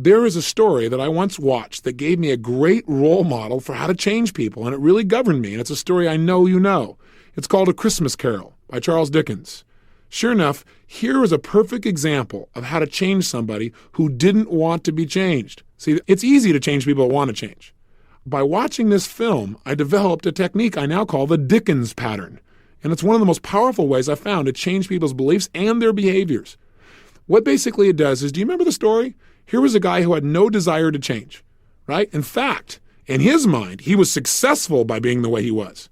There is a story that I once watched that gave me a great role model for how to change people, and it really governed me, and it's a story I know you know. It's called A Christmas Carol by Charles Dickens. Sure enough, here is a perfect example of how to change somebody who didn't want to be changed. See, it's easy to change people that want to change. By watching this film, I developed a technique I now call the Dickens pattern, and it's one of the most powerful ways I've found to change people's beliefs and their behaviors. What basically it does is, do you remember the story? Here was a guy who had no desire to change, right? In fact, in his mind, he was successful by being the way he was.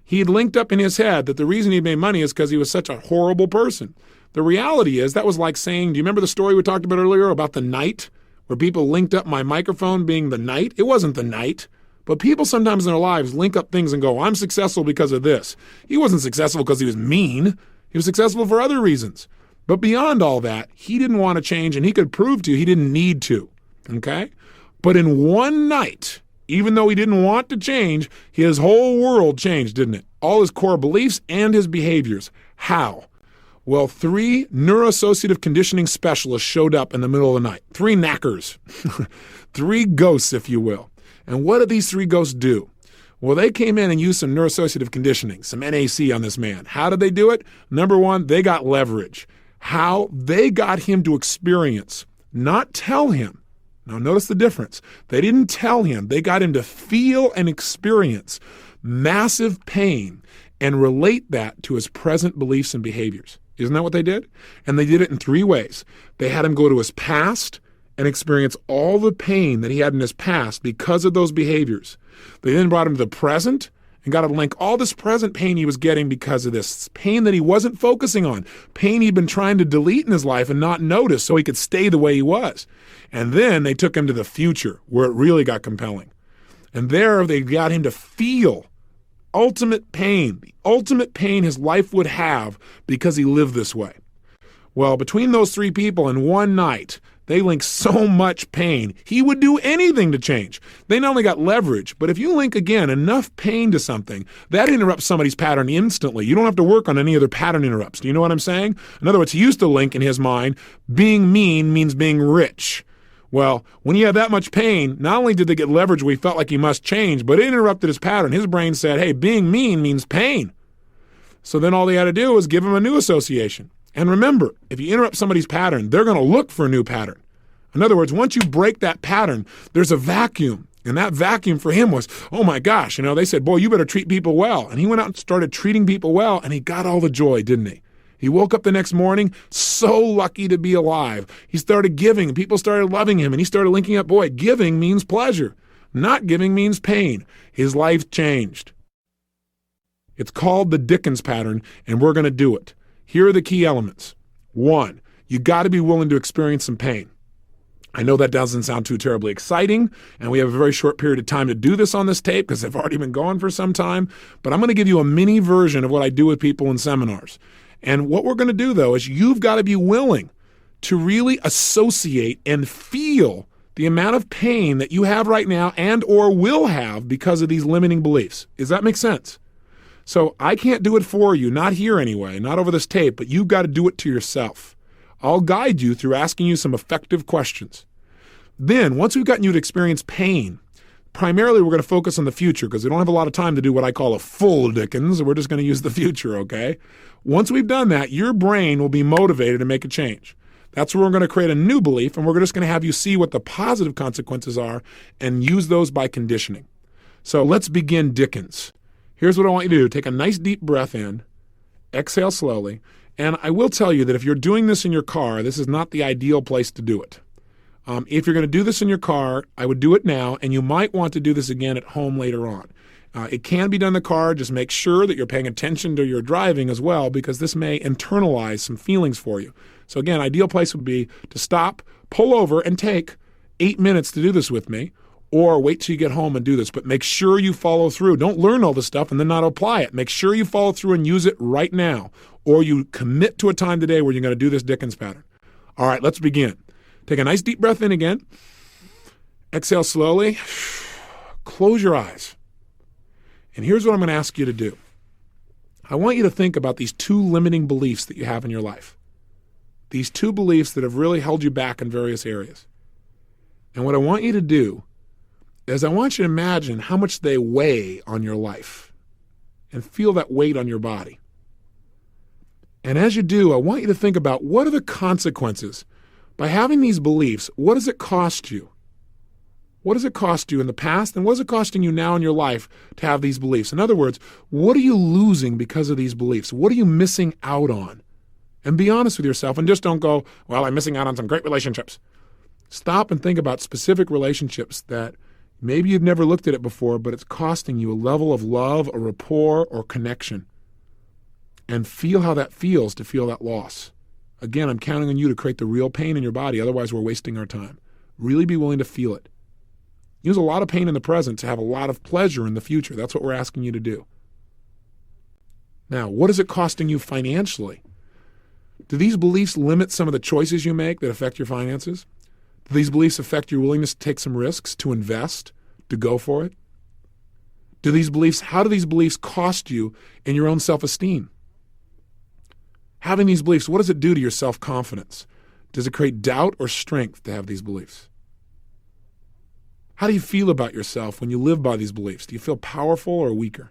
He had linked up in his head that the reason he made money is because he was such a horrible person. The reality is that was like saying, do you remember the story we talked about earlier about the knight, where people linked up my microphone being the knight? It wasn't the knight. But people sometimes in their lives link up things and go, I'm successful because of this. He wasn't successful because he was mean. He was successful for other reasons. But beyond all that, he didn't want to change, and he could prove to you he didn't need to, okay? But in one night, even though he didn't want to change, his whole world changed, didn't it? All his core beliefs and his behaviors. How? Well, 3 neuroassociative conditioning specialists showed up in the middle of the night. 3 knackers. 3 ghosts, if you will. And what did these 3 ghosts do? Well, they came in and used some neuroassociative conditioning, some NAC on this man. How did they do it? Number 1, they got leverage. How? They got him to experience, not tell him. Now notice the difference. They didn't tell him. They got him to feel and experience massive pain and relate that to his present beliefs and behaviors. Isn't that what they did? And they did it in 3 ways. They had him go to his past and experience all the pain that he had in his past because of those behaviors. They then brought him to the present and got to link all this present pain he was getting because of this pain that he wasn't focusing on, pain he'd been trying to delete in his life and not notice so he could stay the way he was. And then they took him to the future where it really got compelling. And there they got him to feel ultimate pain, the ultimate pain his life would have because he lived this way. Well, between those 3 people in one night, they linked so much pain, he would do anything to change. They not only got leverage, but if you link, again, enough pain to something, that interrupts somebody's pattern instantly. You don't have to work on any other pattern interrupts. Do you know what I'm saying? In other words, he used to link in his mind, being mean means being rich. Well, when you have that much pain, not only did they get leverage where he felt like he must change, but it interrupted his pattern. His brain said, hey, being mean means pain. So then all they had to do was give him a new association. And remember, if you interrupt somebody's pattern, they're going to look for a new pattern. In other words, once you break that pattern, there's a vacuum. And that vacuum for him was, oh my gosh, they said, boy, you better treat people well. And he went out and started treating people well, and he got all the joy, didn't he? He woke up the next morning so lucky to be alive. He started giving, and people started loving him, and he started linking up, boy, giving means pleasure. Not giving means pain. His life changed. It's called the Dickens pattern, and we're going to do it. Here are the key elements. 1, you got to be willing to experience some pain. I know that doesn't sound too terribly exciting, and we have a very short period of time to do this on this tape because they've already been going for some time, but I'm going to give you a mini version of what I do with people in seminars. And what we're going to do, though, is you've got to be willing to really associate and feel the amount of pain that you have right now and or will have because of these limiting beliefs. Does that make sense? So I can't do it for you, not here anyway, not over this tape, but you've got to do it to yourself. I'll guide you through asking you some effective questions. Then, once we've gotten you to experience pain, primarily we're going to focus on the future because we don't have a lot of time to do what I call a full Dickens. We're just going to use the future, okay? Once we've done that, your brain will be motivated to make a change. That's where we're going to create a new belief, and we're just going to have you see what the positive consequences are and use those by conditioning. So let's begin Dickens. Here's what I want you to do. Take a nice deep breath in, exhale slowly, and I will tell you that if you're doing this in your car, this is not the ideal place to do it. If you're going to do this in your car, I would do it now, and you might want to do this again at home later on. It can be done in the car. Just make sure that you're paying attention to your driving as well, because this may internalize some feelings for you. So again, ideal place would be to stop, pull over, and take 8 minutes to do this with me, or wait till you get home and do this. But make sure you follow through. Don't learn all this stuff and then not apply it. Make sure you follow through and use it right now, or you commit to a time today where you're going to do this Dickens pattern. All right, let's begin. Take a nice deep breath in again. Exhale slowly. Close your eyes. And here's what I'm going to ask you to do. I want you to think about these 2 limiting beliefs that you have in your life. These 2 beliefs that have really held you back in various areas. And what I want you to do is I want you to imagine how much they weigh on your life and feel that weight on your body. And as you do, I want you to think about what are the consequences. By having these beliefs, what does it cost you? What does it cost you in the past, and what is it costing you now in your life to have these beliefs? In other words, what are you losing because of these beliefs? What are you missing out on? And be honest with yourself and just don't go, well, I'm missing out on some great relationships. Stop and think about specific relationships that maybe you've never looked at it before, but it's costing you a level of love, a rapport, or connection. And feel how that feels to feel that loss. Again, I'm counting on you to create the real pain in your body, otherwise we're wasting our time. Really be willing to feel it. Use a lot of pain in the present to have a lot of pleasure in the future. That's what we're asking you to do. Now, what is it costing you financially? Do these beliefs limit some of the choices you make that affect your finances? Do these beliefs affect your willingness to take some risks, to invest, to go for it? How do these beliefs cost you in your own self-esteem? Having these beliefs, what does it do to your self-confidence? Does it create doubt or strength to have these beliefs? How do you feel about yourself when you live by these beliefs? Do you feel powerful or weaker?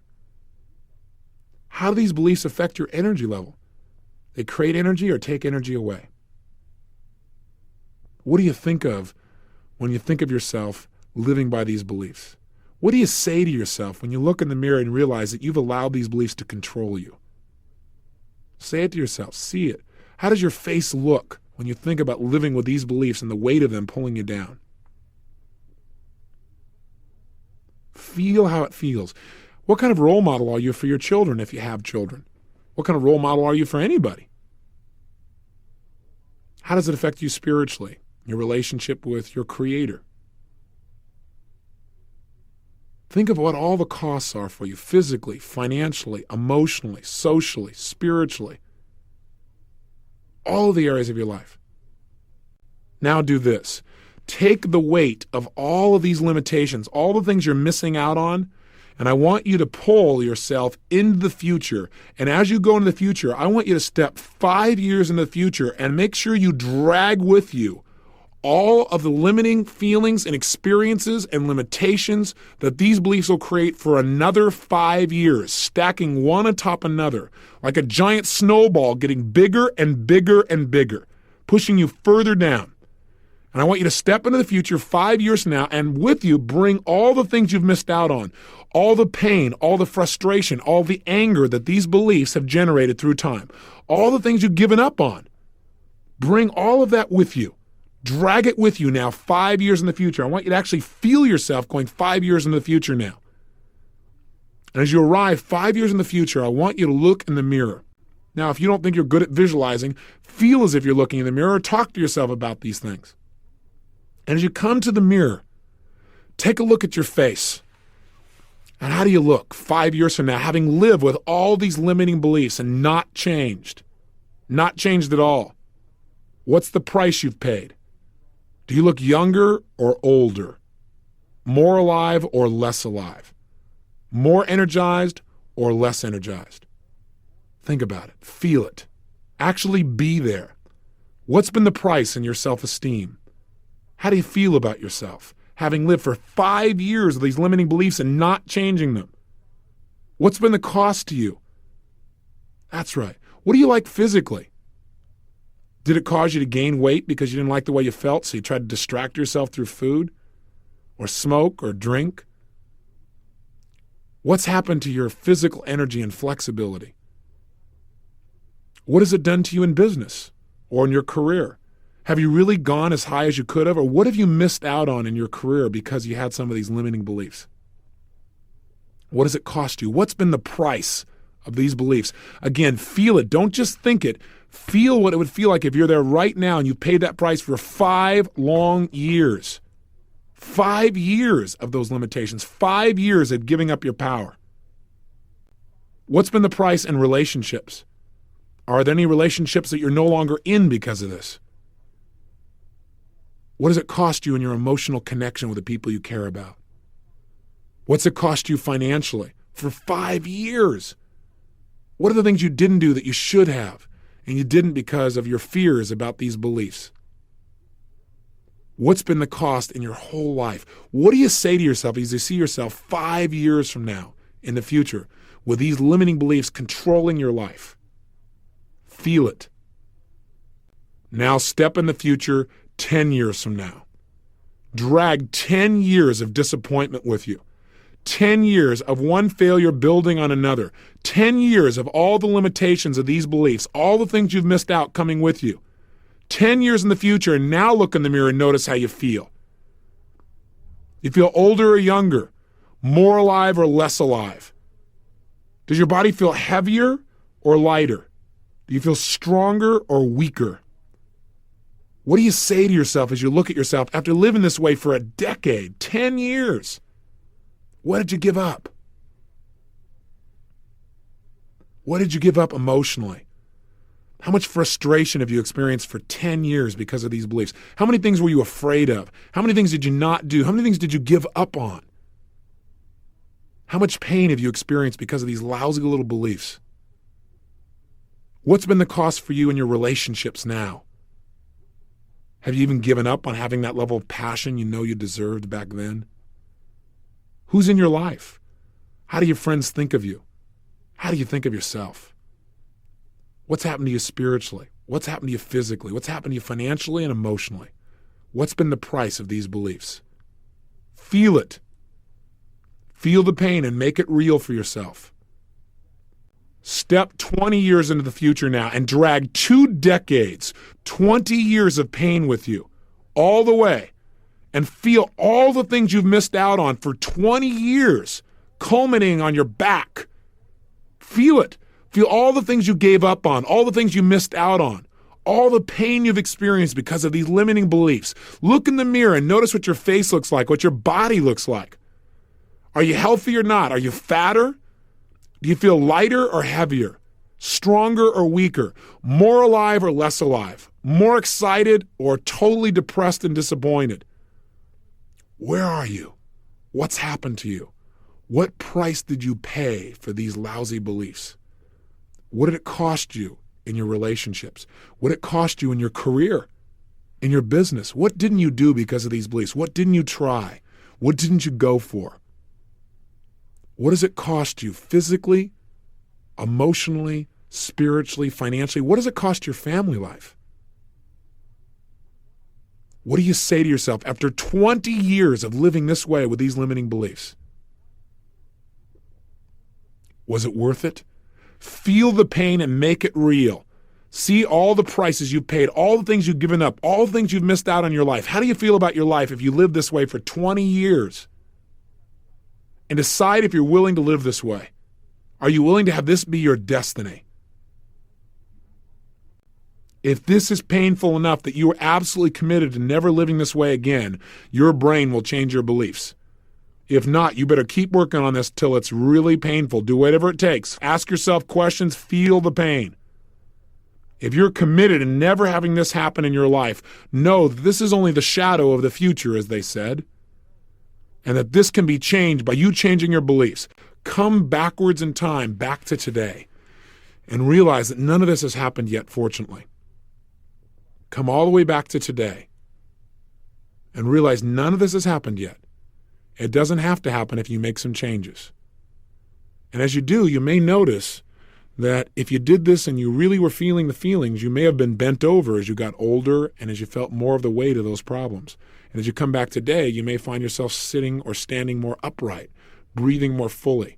How do these beliefs affect your energy level? They create energy or take energy away? What do you think of when you think of yourself living by these beliefs? What do you say to yourself when you look in the mirror and realize that you've allowed these beliefs to control you? Say it to yourself. See it. How does your face look when you think about living with these beliefs and the weight of them pulling you down? Feel how it feels. What kind of role model are you for your children if you have children? What kind of role model are you for anybody? How does it affect you spiritually, your relationship with your Creator? Think of what all the costs are for you physically, financially, emotionally, socially, spiritually. All of the areas of your life. Now do this. Take the weight of all of these limitations, all the things you're missing out on, and I want you to pull yourself into the future. And as you go into the future, I want you to step 5 years into the future and make sure you drag with you all of the limiting feelings and experiences and limitations that these beliefs will create for another 5 years, stacking one atop another, like a giant snowball getting bigger and bigger and bigger, pushing you further down. And I want you to step into the future 5 years from now and with you bring all the things you've missed out on, all the pain, all the frustration, all the anger that these beliefs have generated through time, all the things you've given up on. Bring all of that with you. Drag it with you now 5 years in the future. I want you to actually feel yourself going 5 years into the future now. And as you arrive 5 years in the future, I want you to look in the mirror. Now, if you don't think you're good at visualizing, feel as if you're looking in the mirror. Talk to yourself about these things. And as you come to the mirror, take a look at your face. And how do you look 5 years from now, having lived with all these limiting beliefs and not changed at all? What's the price you've paid? Do you look younger or older? More alive or less alive? More energized or less energized? Think about it. Feel it. Actually be there. What's been the price in your self-esteem? How do you feel about yourself, having lived for 5 years of these limiting beliefs and not changing them? What's been the cost to you? That's right. What do you like physically? Did it cause you to gain weight because you didn't like the way you felt, so you tried to distract yourself through food or smoke or drink? What's happened to your physical energy and flexibility? What has it done to you in business or in your career? Have you really gone as high as you could have, or what have you missed out on in your career because you had some of these limiting beliefs? What does it cost you? What's been the price of these beliefs? Again, feel it. Don't just think it. Feel what it would feel like if you're there right now and you paid that price for 5 long years. 5 years of those limitations. 5 years of giving up your power. What's been the price in relationships? Are there any relationships that you're no longer in because of this? What does it cost you in your emotional connection with the people you care about? What's it cost you financially for 5 years? What are the things you didn't do that you should have, and you didn't because of your fears about these beliefs? What's been the cost in your whole life? What do you say to yourself as you see yourself 5 years from now in the future with these limiting beliefs controlling your life? Feel it. Now step in the future 10 years from now. Drag 10 years of disappointment with you. 10 years of one failure building on another. 10 years of all the limitations of these beliefs, all the things you've missed out coming with you. 10 years in the future, and now look in the mirror and notice how you feel. You feel older or younger, more alive or less alive? Does your body feel heavier or lighter? Do you feel stronger or weaker? What do you say to yourself as you look at yourself after living this way for a decade, 10 years? What did you give up? What did you give up emotionally? How much frustration have you experienced for 10 years because of these beliefs? How many things were you afraid of? How many things did you not do? How many things did you give up on? How much pain have you experienced because of these lousy little beliefs? What's been the cost for you in your relationships now? Have you even given up on having that level of passion you know you deserved back then? Who's in your life? How do your friends think of you? How do you think of yourself? What's happened to you spiritually? What's happened to you physically? What's happened to you financially and emotionally? What's been the price of these beliefs? Feel it. Feel the pain and make it real for yourself. Step 20 years into the future now and drag 2 decades, 20 years of pain with you all the way, and feel all the things you've missed out on for 20 years culminating on your back. Feel it. Feel all the things you gave up on, all the things you missed out on, all the pain you've experienced because of these limiting beliefs. Look in the mirror and notice what your face looks like, what your body looks like. Are you healthy or not? Are you fatter? Do you feel lighter or heavier? Stronger or weaker? More alive or less alive? More excited or totally depressed and disappointed? Where are you? What's happened to you? What price did you pay for these lousy beliefs? What did it cost you in your relationships? What did it cost you in your career, in your business? What didn't you do because of these beliefs? What didn't you try? What didn't you go for? What does it cost you physically, emotionally, spiritually, financially? What does it cost your family life? What do you say to yourself after 20 years of living this way with these limiting beliefs? Was it worth it? Feel the pain and make it real. See all the prices you've paid, all the things you've given up, all the things you've missed out on your life. How do you feel about your life if you live this way for 20 years? And decide if you're willing to live this way. Are you willing to have this be your destiny? If this is painful enough that you are absolutely committed to never living this way again, your brain will change your beliefs. If not, you better keep working on this till it's really painful. Do whatever it takes. Ask yourself questions. Feel the pain. If you're committed to never having this happen in your life, know that this is only the shadow of the future, as they said, and that this can be changed by you changing your beliefs. Come backwards in time, back to today, and realize that none of this has happened yet, fortunately. Come all the way back to today and realize none of this has happened yet. It doesn't have to happen if you make some changes. And as you do, you may notice that if you did this and you really were feeling the feelings, you may have been bent over as you got older and as you felt more of the weight of those problems. And as you come back today, you may find yourself sitting or standing more upright, breathing more fully,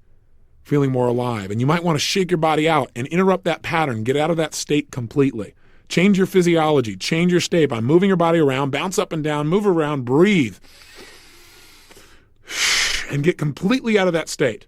feeling more alive. And you might want to shake your body out and interrupt that pattern, get out of that state completely. Change your physiology, change your state by moving your body around, bounce up and down, move around, breathe, and get completely out of that state.